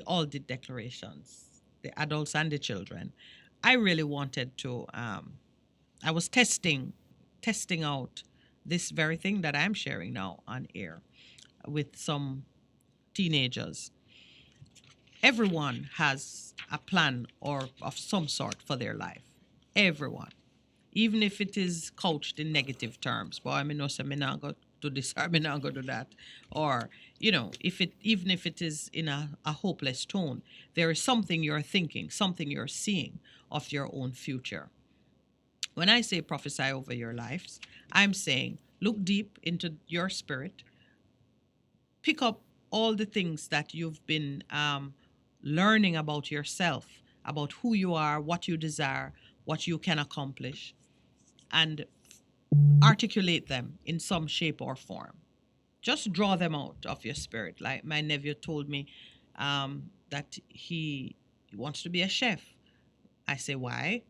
all did declarations, the adults and the children. I really wanted to. I was testing out this very thing that I'm sharing now on air with some teenagers. Everyone has a plan or of some sort for their life. Everyone, even if it is couched in negative terms. Boy, I mean, no, say me not go do this or me not go do that, or if it even if it is in a hopeless tone, there is something you're thinking, something you're seeing of your own future. When I say prophesy over your lives, I'm saying look deep into your spirit, pick up all the things that you've been learning about yourself, about who you are, what you desire, what you can accomplish, and articulate them in some shape or form. Just draw them out of your spirit. Like my nephew told me that he wants to be a chef. I say, why?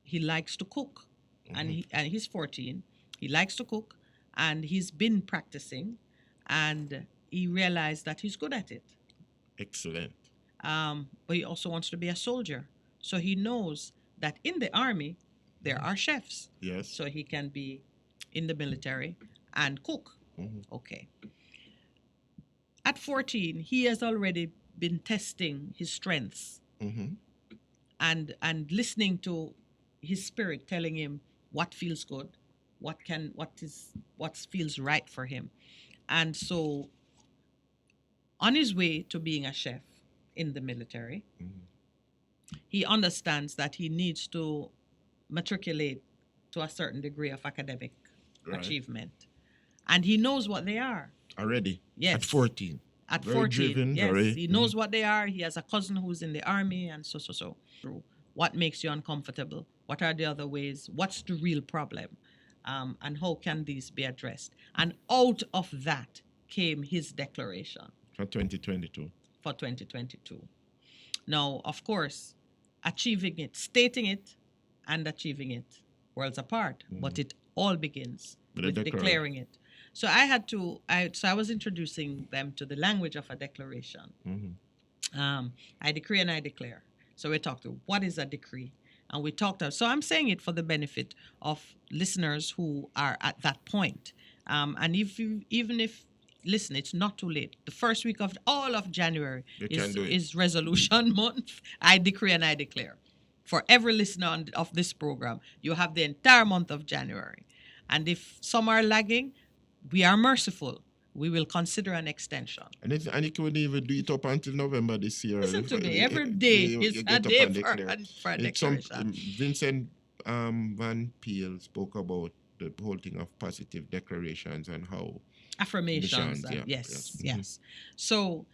He likes to cook, and he's 14. He likes to cook, and he's been practicing, and he realized that he's good at it. Excellent. But he also wants to be a soldier, so he knows that in the army there are chefs. Yes. So he can be in the military and cook. Okay. At 14, he has already been testing his strengths and listening to his spirit telling him what feels good, what feels right for him. And so on his way to being a chef in the military, he understands that he needs to matriculate to a certain degree of academic achievement. And he knows what they are. Already? Yes. At 14? At Very 14, driven, yes. very... He knows what they are. He has a cousin who's in the army and so. What makes you uncomfortable? What are the other ways? What's the real problem? And how can these be addressed? And out of that came his declaration. For 2022. For 2022. Now, of course, achieving it, stating it, and achieving it, worlds apart. But it all begins with declaring it. So I was introducing them to the language of a declaration. I decree and I declare. So we talked to what is a decree, and we talked. So I'm saying it for the benefit of listeners who are at that point. And even if listen, it's not too late. The first week of all of January is resolution month. I decree and I declare. For every listener of this program, you have the entire month of January. And if some are lagging, we are merciful. We will consider an extension. And you could even do it up until November this year. Listen to me. Every day is a day for a declaration. Vincent Van Peel spoke about the whole thing of positive declarations and how affirmations. Yes. So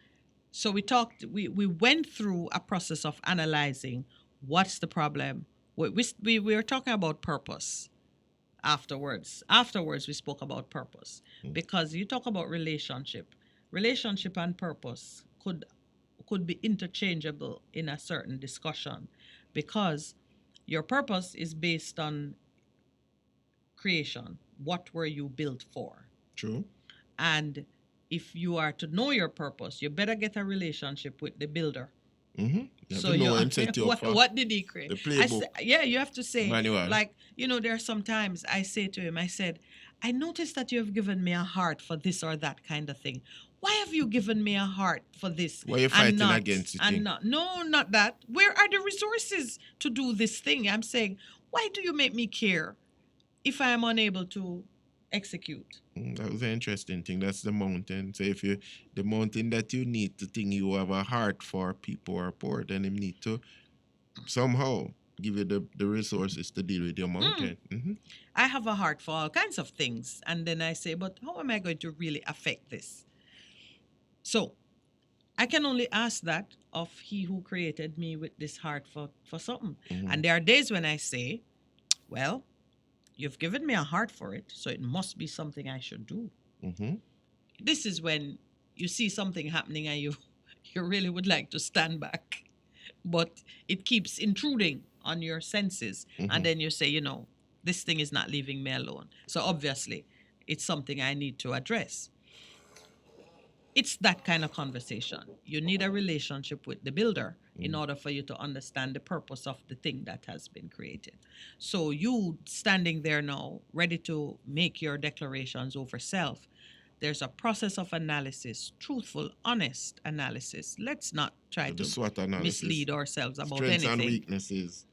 we talked. We went through a process of analyzing what's the problem. We were talking about purpose. Afterwards, we spoke about purpose because you talk about relationship and purpose could be interchangeable in a certain discussion because your purpose is based on creation. What were you built for? True. And if you are to know your purpose, you better get a relationship with the builder. So what did he create? The playbook. You have to say, manual. Like, there are some times I say to him, I said, I noticed that you have given me a heart for this or that kind of thing. Why have you given me a heart for this? Why are you fighting against it? No, not that. Where are the resources to do this thing? I'm saying, why do you make me care if I am unable to execute? That was an interesting thing. That's the mountain. So if the mountain that you need to think you have a heart for people who are poor, then you need to somehow give you the resources to deal with your mountain. I have a heart for all kinds of things. And then I say, but how am I going to really affect this? So I can only ask that of he who created me with this heart for something. And there are days when I say, well, you've given me a heart for it, so it must be something I should do. This is when you see something happening and you really would like to stand back, but it keeps intruding on your senses. And then you say, this thing is not leaving me alone. So obviously, it's something I need to address. It's that kind of conversation. You need a relationship with the builder in Mm. order for you to understand the purpose of the thing that has been created. So you standing there now, ready to make your declarations over self, there's a process of analysis, truthful, honest analysis. Let's not try So the to SWOT analysis, mislead ourselves about strengths and anything. weaknesses.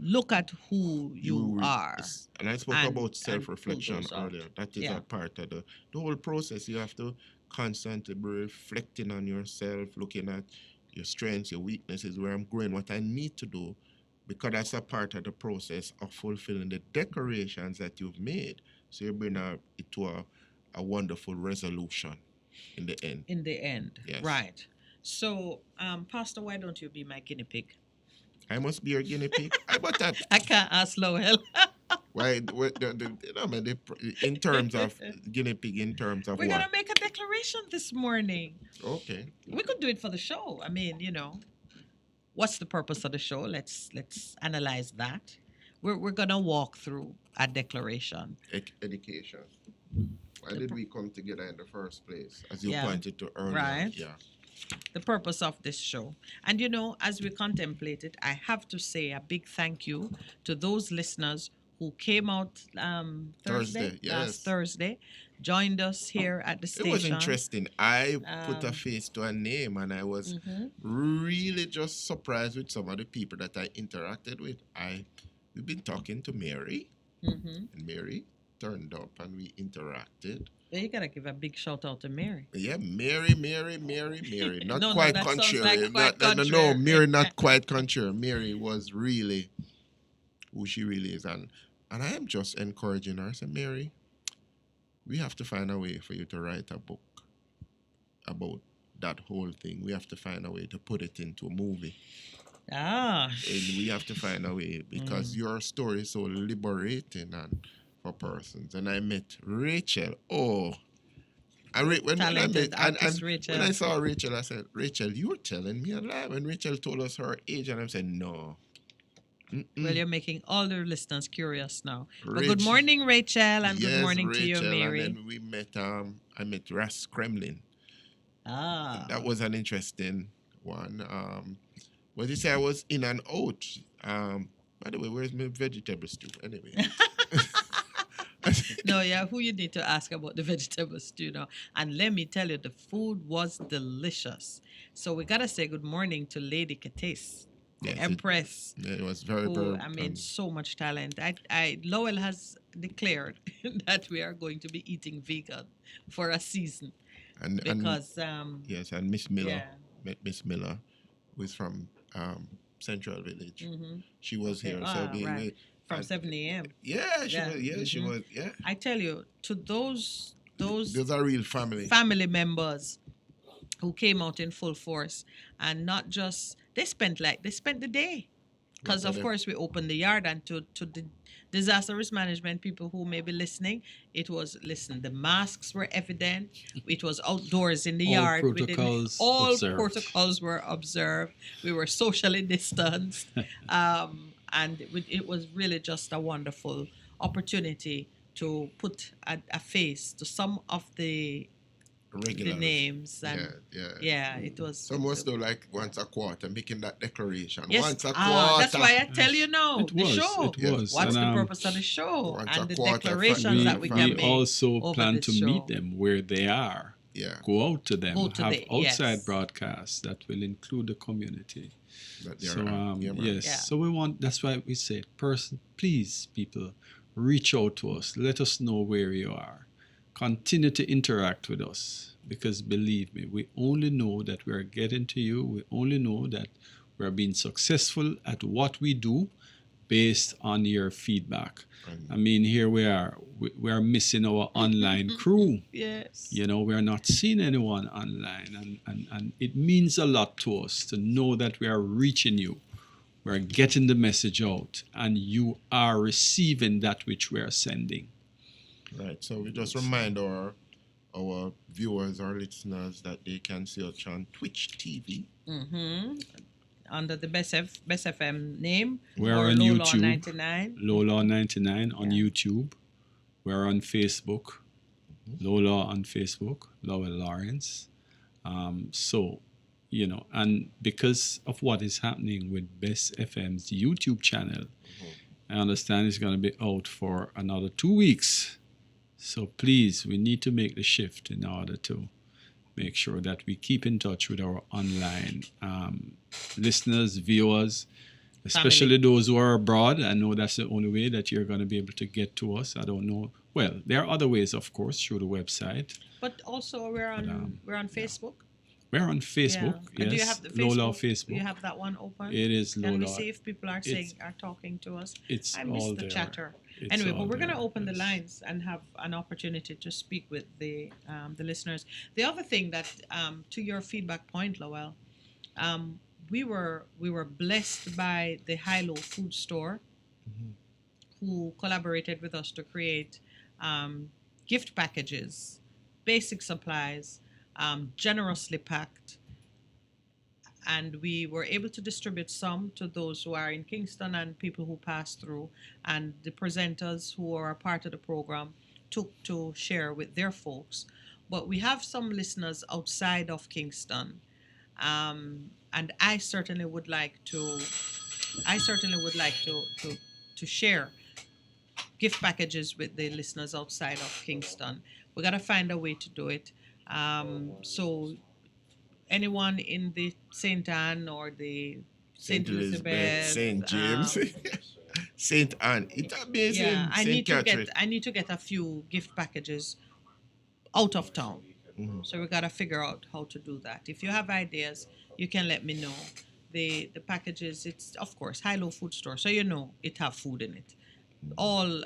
Look at who You you are and I spoke and about and pull self-reflection those out. earlier. That is Yeah. a part of the whole process. You have to constantly be reflecting on yourself, looking at your strengths, your weaknesses, where I'm growing, what I need to do, because that's a part of the process of fulfilling the decorations that you've made. So you bring it to a wonderful resolution in the end. In the end. Yes. Right. So, Pastor, why don't you be my guinea pig? I must be your guinea pig. But that I can't ask Lowell. why in terms of guinea pig, in terms of We're what? gonna make a declaration this morning. Okay. We could do it for the show. I mean, what's the purpose of the show? Let's analyze that. We're gonna walk through a declaration. Education. Why The did pur- we come together in the first place? As you Yeah. pointed to earlier. Right. Yeah. The purpose of this show. And as we contemplate it, I have to say a big thank you to those listeners who came out Thursday, last yes. Thursday, joined us here at the It station. was interesting. I put a Um, face to a name, and I was Mhm. really just surprised with some of the people that I interacted with. We've been talking to Mary, Mhm. and Mary turned up, and we interacted. Well, you gotta give a big shout out to Mary. Yeah, Mary. Not No, quite that sounds contrary. like quite No, contrary. Mary, not quite contrary. Mary was really who she really is. And I am just encouraging her. I said, Mary, we have to find a way for you to write a book about that whole thing. We have to find a way to put it into a movie. Ah. And we have to find a way because your story is so liberating and for persons. And I met Rachel. Oh, when I Talented met artist and Rachel. when I saw Rachel, I said, Rachel, you're telling me a lie. When Rachel told us her age, and I said, no. Well, you're making all the listeners curious now. But Rach- good morning, Rachel, and good Yes, morning to you, Rachel, Mary. And then we met. I met Ras Kremlin. Ah. That was an interesting one. What did you say? I was in and out. By the way, where's my vegetable stew? Anyway. No, yeah, who you need to ask about the vegetable stew now. And let me tell you, the food was delicious. So we gotta say good morning to Lady Katis, the Yes, Empress. it was very, Who, very. I mean, so much talent. Lowell has declared that we are going to be eating vegan for a season and because yes, and Miss Miller, yeah. met Miss Miller, who is from Central Village. Mhm. She was Okay. here, so Ah, we, right. From and- 7 a.m. yeah, she Yeah. was. Yeah, she Mhm. was. Yeah, I tell you, to those those are real family. family members who came out in full force and not just they spent the day because of Okay. course we opened the yard, and to the disaster risk management people who may be listening, it was the masks were evident, it was outdoors in the All yard. protocols All observed. protocols were observed, we were socially distanced, and it was really just a wonderful opportunity to put a face to some of the Regular names, and yeah. it was Some was though like once a quarter making that declaration. yes. Once a quarter. That's why I tell you now, It the was, show. it was. What's And, the purpose of the show once a and the quarter, declarations that we can we make also over plan this to show. meet them where they are. Yeah. Go out to them. Go to have the- outside yes. broadcasts that will include the community. That they So are, yeah, man. yes. Yeah. So we want. That's why we say, please, people, reach out to us. Let us know where you are. Continue to interact with us, because believe me, we only know that we are getting to you. We only know that we are being successful at what we do based on your feedback. And I mean, here we are. We are missing our online crew. Yes. You know, we are not seeing anyone online, and it means a lot to us to know that we are reaching you. We are getting the message out, and you are receiving that which we are sending. right. So we just remind our viewers, our listeners, that they can see us on Twitch TV. Mm-hmm. Under the Best FM name. We're or on Low Law YouTube. 99. Low Law 99 on Yeah. YouTube. We're on Facebook. Low Law on Facebook. Lowell Lawrence. So, and because of what is happening with Best FM's YouTube channel, I understand it's going to be out for another 2 weeks. So please, we need to make the shift in order to make sure that we keep in touch with our online listeners, viewers, especially those who are abroad. I know that's the only way that you're going to be able to get to us. I don't know. Well, there are other ways, of course, through the website. But also we're on Facebook. We're on Facebook. Yeah. Yes, Do you have the Lola Facebook? Facebook. Do you have that one open? It is Can we Lola. see if people are talking to us? It's I all missed the there. chatter. It's Anyway, all but we're going to there, open the yes. lines and have an opportunity to speak with the listeners. The other thing that, to your feedback point, Lowell, we were blessed by the Hilo Food Store, who collaborated with us to create gift packages, basic supplies, generously packed. And we were able to distribute some to those who are in Kingston and people who pass through. And the presenters who are a part of the program took to share with their folks. But we have some listeners outside of Kingston. And I certainly would like to share gift packages with the listeners outside of Kingston. We got to find a way to do it. So anyone in the St. Anne or the St. Elizabeth, St. James, St. Anne. It's amazing. yeah, I St. need Catherine. to get a few gift packages out of town. So we got to figure out how to do that. If you have ideas, you can let me know. The packages, it's of course Hilo Food Store, so it have food in it. All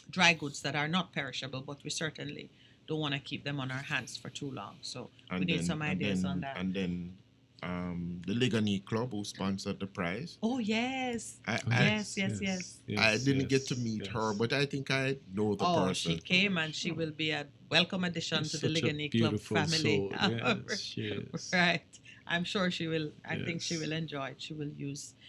dry goods that are not perishable, but we certainly don't want to keep them on our hands for too long. So we need some ideas on that. And then the Ligani Club who sponsored the prize. Oh yes, Yes. I didn't get to meet her, but I think I know the person. She came and she will be a welcome addition to the Such a Ligani Club beautiful family. soul. Yes, she is. Right. I'm sure she will. I think she Yes. will enjoy it.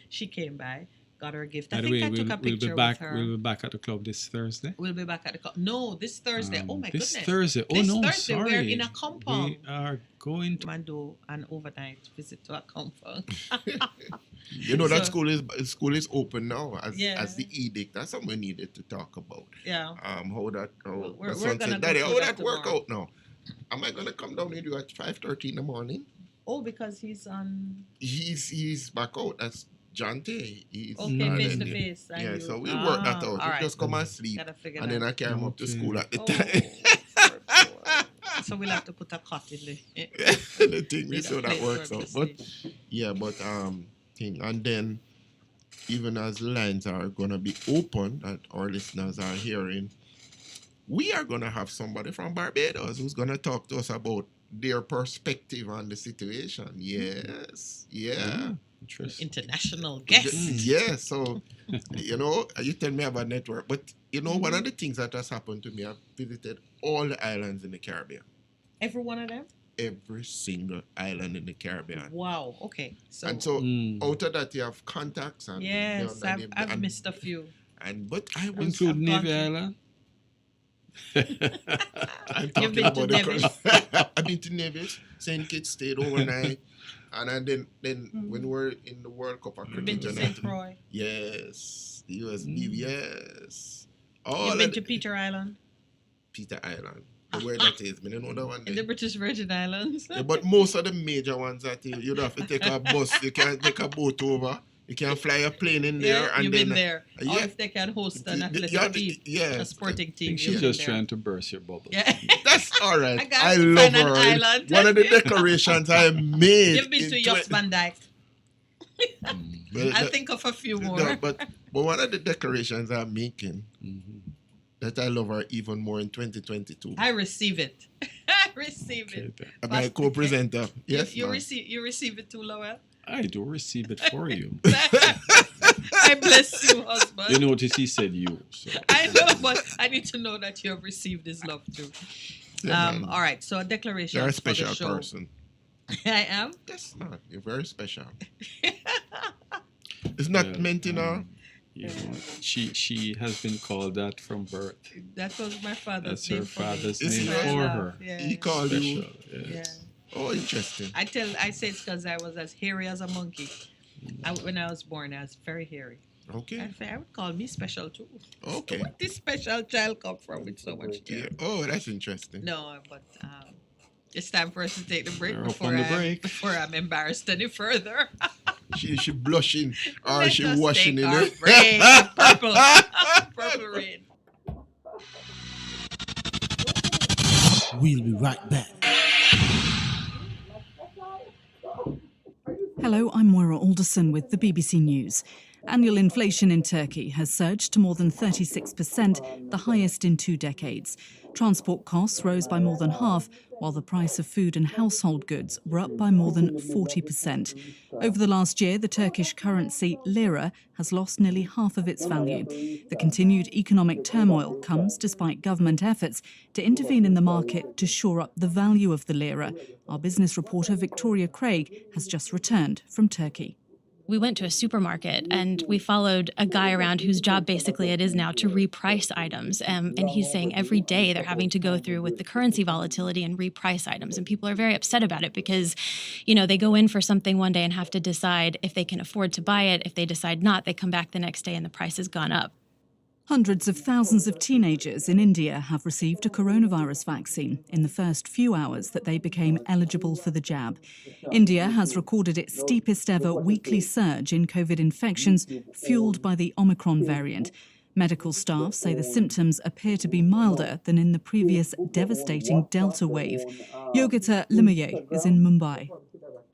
She came by, got her gift. By I the think way, I took a we'll picture be back. with her. We'll be back at the club this Thursday. We'll be back at the club. No, this Thursday. Oh my This goodness. Thursday. Oh This no, Thursday, sorry. we're in a compound. We are going to. And do an overnight visit to a compound. That So- school is open now as Yeah. the edict. That's something we needed to talk about. Yeah. How We're my son gonna said, go Daddy, through how that that work tomorrow." out now? Am I gonna come down with you at 5:30 in the morning? Oh, because he's on. He's back out. That's John Tay. He's Okay, and face then to the- face. and Yeah, you- so we work that out. all We right. just come and sleep, Gotta figure and that then I carry him up to Okay. school at the Oh, time. poor. So we'll have to put a cot in the. The thing we in so a that place works for him out. to But sleep. yeah, but thing, and then even as the lines are gonna be open that our listeners are hearing, we are gonna have somebody from Barbados who's gonna talk to us about their perspective on the situation. Yes, yeah. Interesting. International guest. Yeah, so you tell me about network, but one of the things that has happened to me, I've visited all the islands in the Caribbean, Every one of them. every single island in the Caribbean, Wow. Okay. So. and so Mm. out of that you have contacts and Yes, and I've missed a few. but I was Include I've Navy gone Island. I'm You've talking been to about Nevis? I've been to Nevis, St. Kitts stayed overnight, and then when we're in the World Cup of You've been cricket, to St. Croix. yes, the US Navy, yes, all You've of been the- to Peter Island. Peter Island. Where that is, I don't know that one. In there. the British Virgin Islands. Yeah, but most of the major ones that you'd have to take a bus, you can't take a boat over, you can fly a plane in there, Yeah, and you've then been there. Or yeah. if they can host an athletic yeah, team, yeah, a sporting I team. think you've she's been just there. trying to burst your bubble. Yeah. that's all right. I got I to love find an her. island. One of the decorations I made. You've been in to Jos 20 Van Dyke. Well, I'll the- think of a few more. no, but one of the decorations I'm making Mhm. that I love her even more in 2022. I receive it. I receive Okay, it. then. My co-presenter. Yes, you ma'am. receive it too, Lowell. I do receive it for you. I bless you, husband. You notice he said you. So. I know, but I need to know that you have received his love too. Yeah, man. All right, so a declaration. You're a for the special show. person. I am. Yes, man. You're very special. It's not Well, meant, You know, she has been called that from birth. That was my father's That's name. her for me. father's Is name it? for Yeah, her. Yeah. He called you. Special. Yeah. Yes. Oh, interesting. I say it's because I was as hairy as a monkey. When I was born, I was very hairy. Okay. I would call me special too. Okay. Where this special child come from with so much hair? Yeah. Oh, that's interesting. No, but it's time for us to take the break We're up on the break. before I'm embarrassed any further. She blushing or Let she us washing take in our it. break. Purple, purple rain. We'll be right back. Hello, I'm Moira Alderson with the BBC News. Annual inflation in Turkey has surged to more than 36%, the highest in 2 decades. Transport costs rose by more than half, while the price of food and household goods were up by more than 40%. Over the last year, the Turkish currency lira has lost nearly half of its value. The continued economic turmoil comes despite government efforts to intervene in the market to shore up the value of the lira. Our business reporter Victoria Craig has just returned from Turkey. We went to a supermarket and we followed a guy around whose job basically it is now to reprice items. And he's saying every day they're having to go through with the currency volatility and reprice items. And people are very upset about it because, they go in for something one day and have to decide if they can afford to buy it. If they decide not, they come back the next day and the price has gone up. Hundreds of thousands of teenagers in India have received a coronavirus vaccine in the first few hours that they became eligible for the jab. India has recorded its steepest ever weekly surge in COVID infections, fuelled by the Omicron variant. Medical staff say the symptoms appear to be milder than in the previous devastating Delta wave. Yogita Limaye is in Mumbai.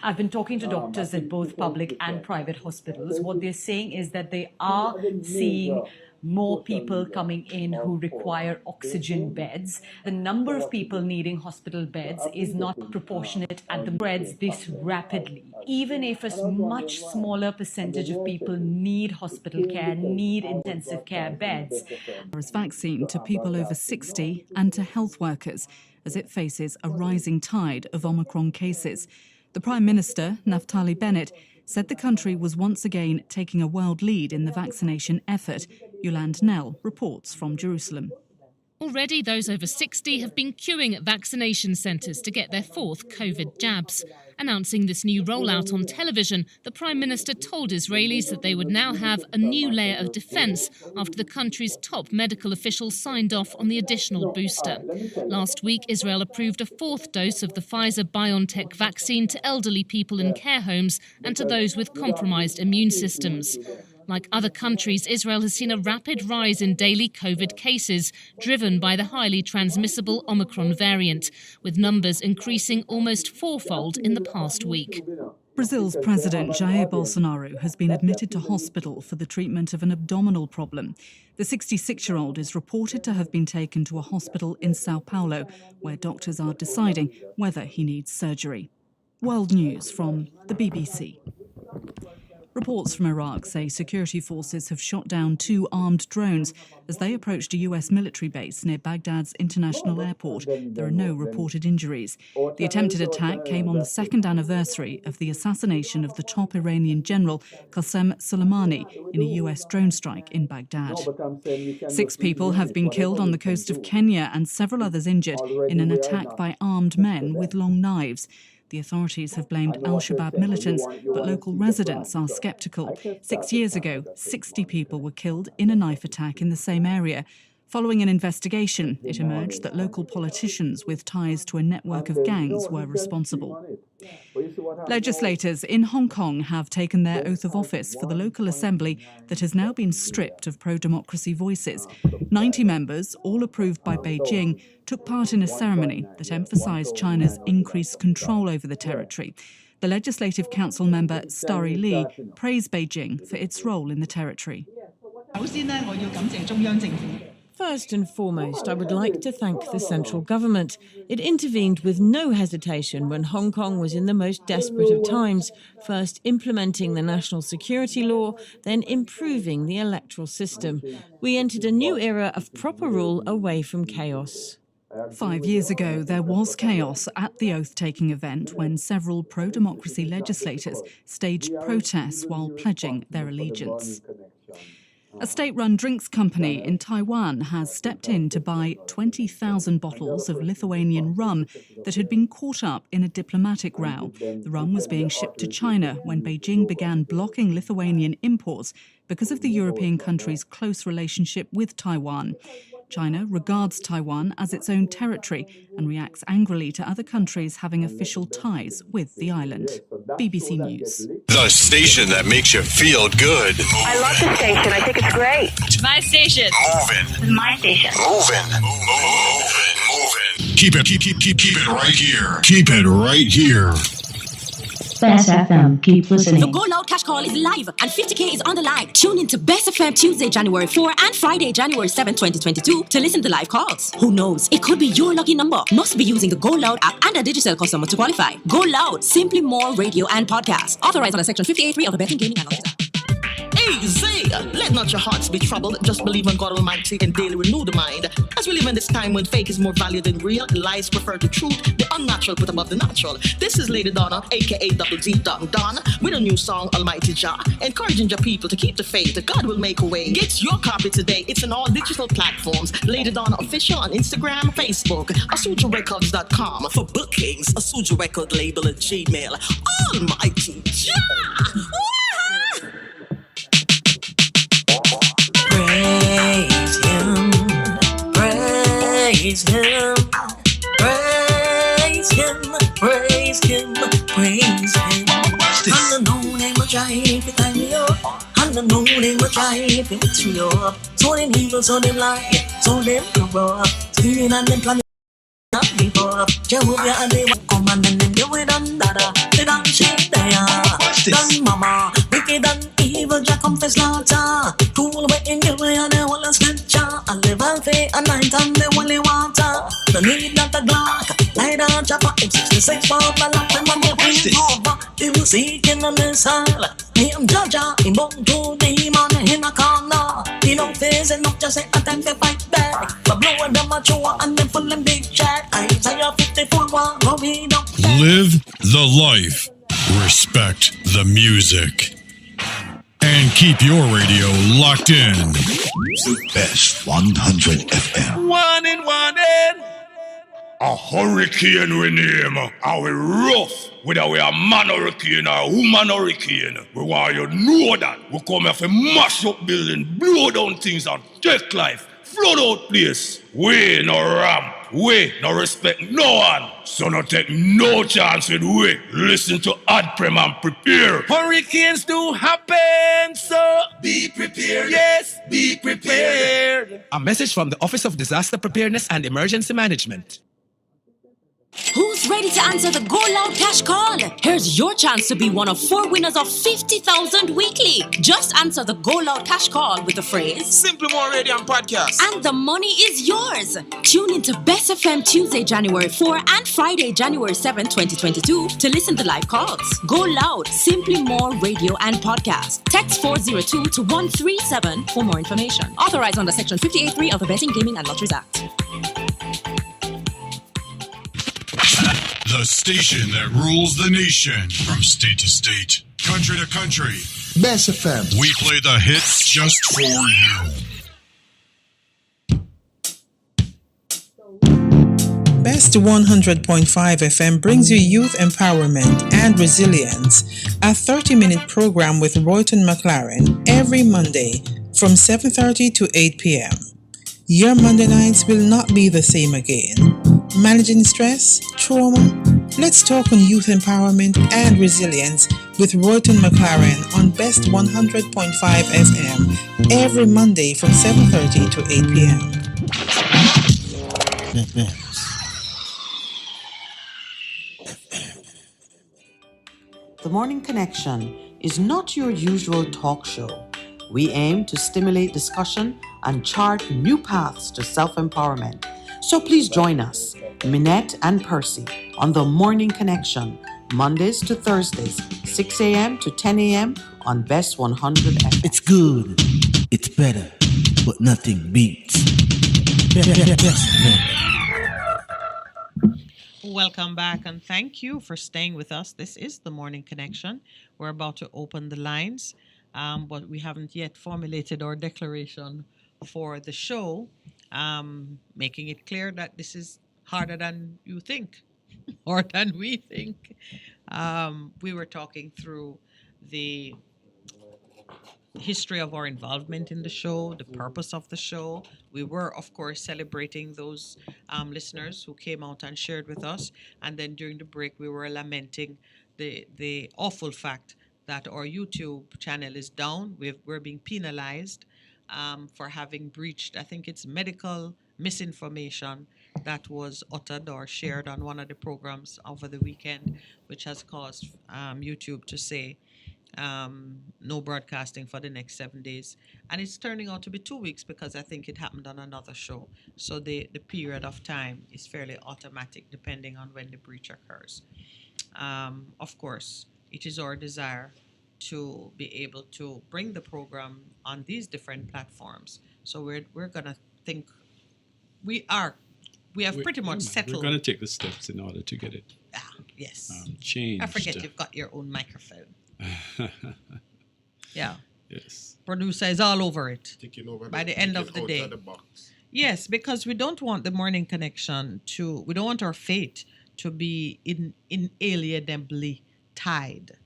I've been talking to doctors at both public and private hospitals. What they're saying is that they are seeing more people coming in who require oxygen beds. The number of people needing hospital beds is not proportionate at the spreads this rapidly. Even if a much smaller percentage of people need hospital care, need intensive care beds. Vaccine to people over 60 and to health workers as it faces a rising tide of Omicron cases. The Prime Minister, Naftali Bennett, said the country was once again taking a world lead in the vaccination effort. Yolande Nell reports from Jerusalem. Already, those over 60 have been queuing at vaccination centres to get their 4th COVID jabs. Announcing this new rollout on television, the Prime Minister told Israelis that they would now have a new layer of defence after the country's top medical officials signed off on the additional booster. Last week, Israel approved a 4th dose of the Pfizer-BioNTech vaccine to elderly people in care homes and to those with compromised immune systems. Like other countries, Israel has seen a rapid rise in daily COVID cases, driven by the highly transmissible Omicron variant, with numbers increasing almost fourfold in the past week. Brazil's President Jair Bolsonaro has been admitted to hospital for the treatment of an abdominal problem. The 66-year-old is reported to have been taken to a hospital in Sao Paulo, where doctors are deciding whether he needs surgery. World News from the BBC. Reports from Iraq say security forces have shot down 2 armed drones as they approached a US military base near Baghdad's international airport. There are no reported injuries. The attempted attack came on the 2nd anniversary of the assassination of the top Iranian general Qasem Soleimani in a US drone strike in Baghdad. 6 people have been killed on the coast of Kenya and several others injured in an attack by armed men with long knives. The authorities have blamed al-Shabaab militants, but local residents are sceptical. 6 years ago, 60 people were killed in a knife attack in the same area. Following an investigation, it emerged that local politicians with ties to a network of gangs were responsible. Legislators in Hong Kong have taken their oath of office for the local assembly that has now been stripped of pro-democracy voices. 90 members, all approved by Beijing, took part in a ceremony that emphasised China's increased control over the territory. The Legislative Council member Starry Lee praised Beijing for its role in the territory. First and foremost, I would like to thank the central government. It intervened with no hesitation when Hong Kong was in the most desperate of times, first implementing the national security law, then improving the electoral system. We entered a new era of proper rule away from chaos. 5 years ago, there was chaos at the oath-taking event when several pro-democracy legislators staged protests while pledging their allegiance. A state-run drinks company in Taiwan has stepped in to buy 20,000 bottles of Lithuanian rum that had been caught up in a diplomatic row. The rum was being shipped to China when Beijing began blocking Lithuanian imports because of the European country's close relationship with Taiwan. China regards Taiwan as its own territory and reacts angrily to other countries having official ties with the island. BBC News. The station that makes you feel good. I love the station. I think it's great. My station. Moving. My station. Moving. Moving. Keep it right here. Keep it right here. Best FM, keep listening. The Go Loud Cash Call is live and 50K is on the line. Tune in to Best FM Tuesday, January 4 and Friday, January 7, 2022 to listen to live calls. Who knows? It could be your lucky number. Must be using the Go Loud app and a digital customer to qualify. Go Loud, simply more radio and podcast. Authorized under Section 58.3 of the Betting, Gaming and Lottery Act. Easy! Let not your hearts be troubled. Just believe in God Almighty and daily renew the mind. As we live in this time when fake is more valued than real, and lies prefer to truth, the unnatural put above the natural. This is Lady Donna, aka Double D Don, with a new song, Almighty Jah, encouraging your people to keep the faith that God will make a way. Get your copy today. It's on all digital platforms. Lady Donna Official on Instagram, Facebook, AsujaRecords.com. For bookings, Asuja Record label at Gmail. Almighty Jah! Praise him, praise him, praise him, praise him, praise him. And the name of Jive, it time me up. And the name of Jive, it's me up. So them evil, so them lie, so them corrupt. Stealing and them planning. Not give up. Jehovah and they want come and then them do it and dada. They don't shake there. Done mama, wicked and evil, Jah confess slaughter. Cool way in the way and they want a scripture. I live on faith and night and they only water. The need not a Glock, light on chopper. It's 66 for the lap and man they bring over. They will seek in the missile. I am Jaja, in bone to demon in a corner. He don't face enough, just say attempt to fight back. But blowing them a chew and them full in big chat. Isaiah 54 1, go we don't. Live the life. Respect the music. And keep your radio locked in. Best 100 FM. One in. A hurricane we name. Are we rough? Whether we are man hurricane or woman hurricane. We want you to know that. We come here to mash up building, blow down things and take life. Flood out place. We no ramp. We no respect no one. So no take no chance with we. Listen to Adprem and prepare. Hurricanes do happen, so be prepared. Yes, be prepared. A message from the Office of Disaster Preparedness and Emergency Management. Who's ready to answer the Go Loud Cash Call? Here's your chance to be one of 4 winners of 50,000 weekly. Just answer the Go Loud Cash Call with the phrase Simply More Radio and Podcast. And the money is yours. Tune into Best FM Tuesday, January 4 and Friday, January 7, 2022 to listen to live calls. Go Loud, Simply More Radio and Podcast. Text 402 to 137 for more information. Authorized under Section 58.3 of the Betting, Gaming and Lotteries Act. The station that rules the nation from state to state, country to country. Best FM. We play the hits just for you. Best 100.5 FM brings you youth empowerment and resilience, a 30-minute program with Royton McLaren every Monday from 7:30 to 8 p.m. Your Monday nights will not be the same again. Managing stress, trauma? Let's talk on youth empowerment and resilience with Royton McLaren on Best 100.5 FM every Monday from 7:30 to 8 p.m. The Morning Connection is not your usual talk show. We aim to stimulate discussion and chart new paths to self-empowerment. So please join us, Minette and Percy, on The Morning Connection, Mondays to Thursdays, 6 a.m. to 10 a.m. on Best 100 FM. It's good, it's better, but nothing beats. Welcome back and thank you for staying with us. This is The Morning Connection. We're about to open the lines. but we haven't yet formulated our declaration for the show, making it clear that this is harder than you think or than we think. We were talking through the history of our involvement in the show, the purpose of the show. We were, of course, celebrating those listeners who came out and shared with us. And then during the break, we were lamenting the awful fact that our YouTube channel is down. We're being penalized for having breached, I think it's medical misinformation that was uttered or shared on one of the programs over the weekend, which has caused YouTube to say no broadcasting for the next 7 days. And it's turning out to be 2 weeks because I think it happened on another show. So the period of time is fairly automatic depending on when the breach occurs. Of course, it is our desire to be able to bring the program on these different platforms. So we're gonna think we have pretty much settled. We're going to take the steps in order to get it yes. changed. I forget you've got your own microphone. Yeah. Yes. Producer is all over it. Taking over by the end of the day. Yes, because we don't want the morning connection we don't want our fate to be inalienably tied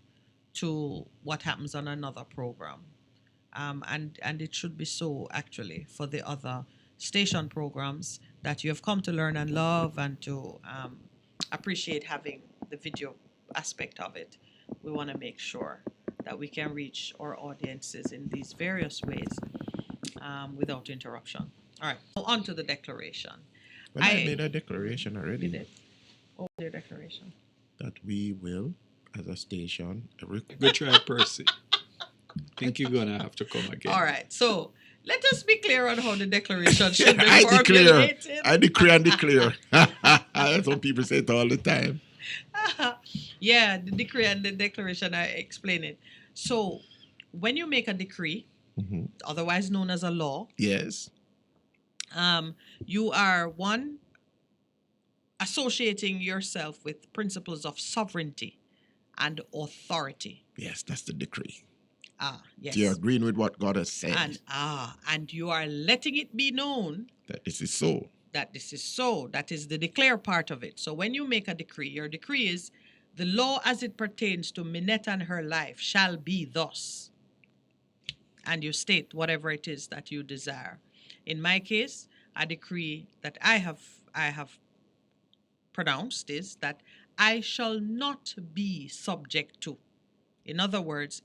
to what happens on another program. And it should be so, actually, for the other station programs that you have come to learn and love and to appreciate having the video aspect of it. We want to make sure that we can reach our audiences in these various ways without interruption. All right, so on to the declaration. Well, I made a declaration already. You did? What was your declaration? That we will, as a station, Good try, Percy. Think you're going to have to come again. All right, so let us be clear on how the declaration should be formulated. I decree and declare. That's what people say it all the time. Yeah, the decree and the declaration, I explain it. So when you make a decree, otherwise known as a law, yes, you are associating yourself with principles of sovereignty and authority. Yes, that's the decree. Yes. So you're agreeing with what God has said. And you are letting it be known that this is so. That this is so. That is the declare part of it. So when you make a decree, your decree is the law as it pertains to Minette and her life shall be thus. And you state whatever it is that you desire. In my case, a decree that I have pronounced is that I shall not be subject to. In other words,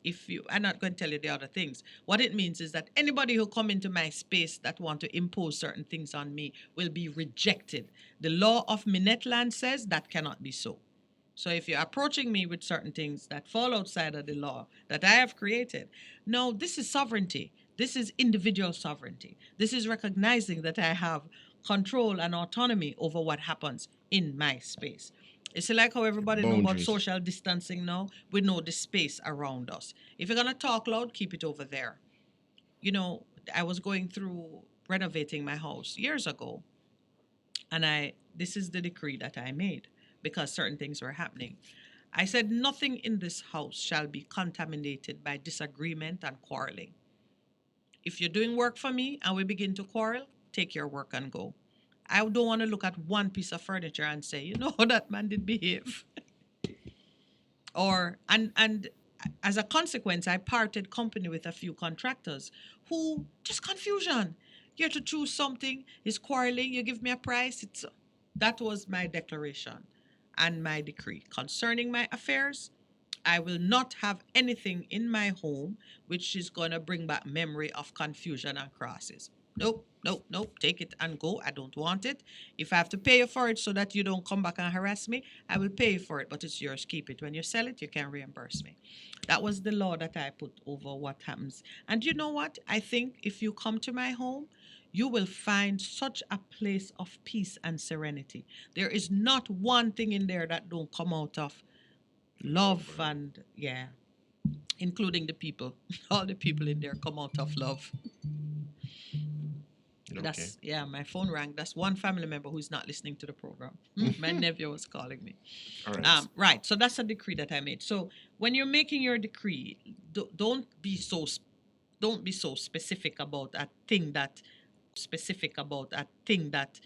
I'm not going to tell you the other things. What it means is that anybody who come into my space that want to impose certain things on me will be rejected. The law of Minette Land says that cannot be so. So if you're approaching me with certain things that fall outside of the law that I have created, no, this is sovereignty. This is individual sovereignty. This is recognizing that I have control and autonomy over what happens in my space. It's like how everybody knows about social distancing now. We know the space around us. If you're going to talk loud, keep it over there. You know, I was going through renovating my house years ago, and this is the decree that I made because certain things were happening. I said, nothing in this house shall be contaminated by disagreement and quarreling. If you're doing work for me and we begin to quarrel, take your work and go. I don't want to look at one piece of furniture and say, you know, that man did behave. And as a consequence, I parted company with a few contractors who just confusion. You have to choose something, it's quarreling, you give me a price. That was my declaration and my decree. Concerning my affairs, I will not have anything in my home which is going to bring back memory of confusion and crosses. Nope. Take it and go. I don't want it. If I have to pay you for it so that you don't come back and harass me, I will pay you for it, but it's yours. Keep it. When you sell it, you can reimburse me. That was the law that I put over what happens. And you know what? I think if you come to my home, you will find such a place of peace and serenity. There is not one thing in there that don't come out of love and, including the people. All the people in there come out of love. Okay. My phone rang. That's one family member who's not listening to the program. My nephew was calling me. All right. Right. So that's a decree that I made. So when you're making your decree, don't be so specific about a thing that